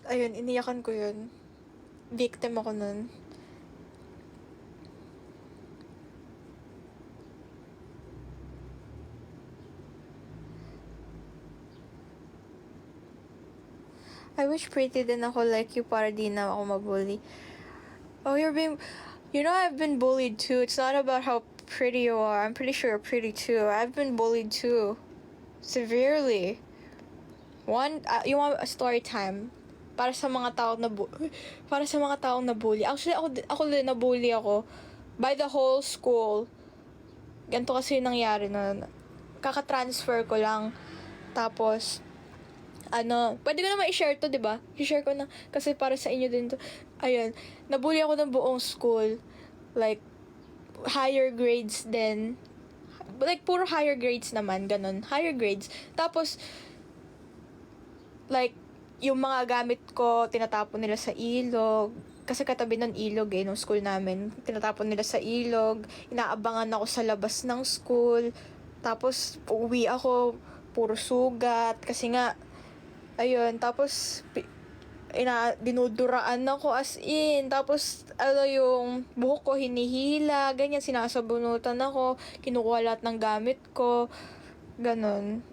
ayun, iniyakan ko yun. Victim ako nun. I wish pretty din ako like you para di na ako mabully. Oh, I've been bullied too. It's not about how pretty you are. I'm pretty sure you're pretty too. I've been bullied too. Severely. You want a story time? Para sa mga taong nabully. Actually, ako din nabully ako by the whole school. Ganito kasi yung nangyari na kaka-transfer ko lang. Tapos, pwede ko naman i-share to, di ba? I-share ko na, kasi para sa inyo din to. Ayun, nabully ako ng buong school. Like, higher grades din. Like, puro higher grades naman, ganun. Higher grades. Tapos, like, yung mga gamit ko, tinatapon nila sa ilog. Kasi katabi ng ilog nung school namin. Tinatapon nila sa ilog. Inaabangan ako sa labas ng school. Tapos, uuwi ako, puro sugat. Kasi nga, ayun, tapos, dinuduraan ako as in. Tapos, yung buhok ko hinihila, ganyan, sinasabunutan ako, kinukuha lahat ng gamit ko, ganon.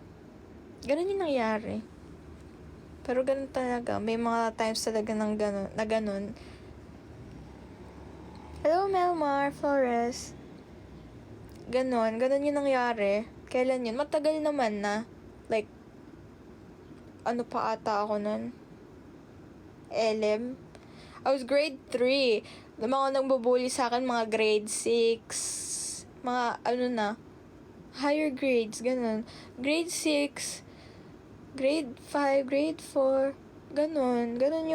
Ganon yung nangyari. Pero ganon talaga. May mga times talaga na ganon. Hello, Melmar Flores. Ganon yung nangyari. Kailan yun? Matagal naman na. Like, ano pa ata ako nun? LM. I was grade 3. Mga nagbubully sa akin, mga grade 6. Mga, higher grades, ganun. Grade 6, grade 5, grade 4, ganun. Ganun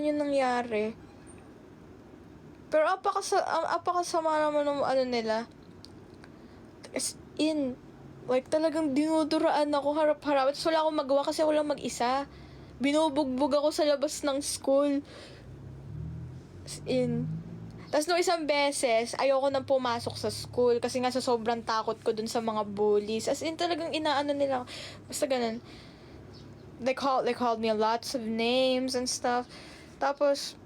yung nangyari. Pero apakasama naman ng nila. As in, like, talagang dinuduraan ako harap-harap. Tapos wala akong magawa kasi ako lang mag-isa. Binubugbog ako sa labas ng school. As in. Tapos nung isang beses, ayoko nang pumasok sa school kasi nga sa sobrang takot ko dun sa mga bullies. As in, talagang inaano nila. Basta ganun. They called me lots of names and stuff. Tapos,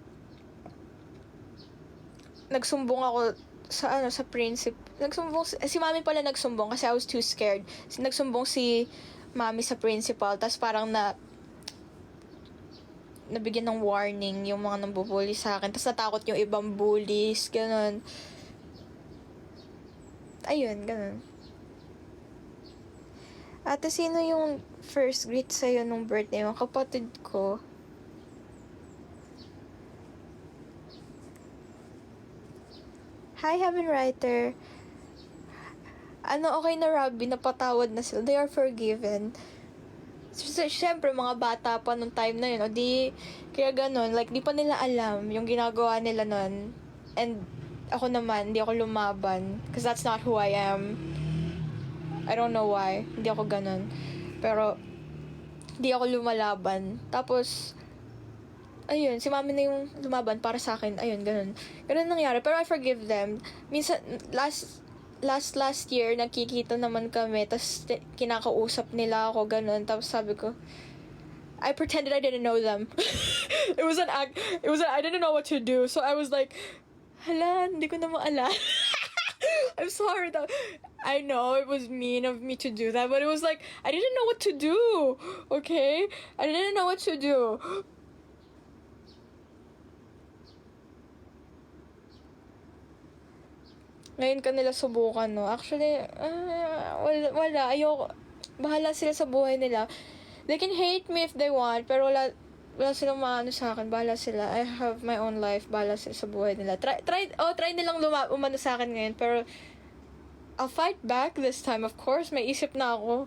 nagsumbong ako sa principal. Si mami pala nagsumbong kasi I was too scared. Nagsumbong si mami sa principal, tas parang nabigyan ng warning yung mga nambubully sa akin. Tas natakot yung ibang bullies, ganun. Ayun, ganun. Ate, sino yung first greet sa'yo nung birthday mo? Kapatid ko. Hi, Heaven Writer. Okay na, Robby, napatawad na sila. They are forgiven. Siyempre, mga bata pa nung time na yun. Kaya ganun, like, di pa nila alam yung ginagawa nila nun. And, ako naman, hindi ako lumaban. Because that's not who I am. I don't know why. Hindi ako ganun. Pero, hindi ako lumalaban. Tapos, ayun, si mami na yung lumaban para sa akin. Ayun, ganun. Ganun nangyari. Pero I forgive them. Minsan, last year, nagkikita naman kami. Tapos, kinakausap nila ako, ganun. Tapos sabi ko, I pretended I didn't know them. It was an act. I didn't know what to do. So I was like, hala, hindi ko na maalala. I'm sorry. I know it was mean of me to do that. But it was like, I didn't know what to do. Okay? I didn't know what to do. Ngayon ka nila subukan, no? Actually, wala. Ayoko. Bahala sila sa buhay nila. They can hate me if they want, pero wala silang maano sa akin. Bahala sila. I have my own life. Bahala sila sa buhay nila. Try nilang umano sa akin ngayon, pero I'll fight back this time. Of course, may isip na ako.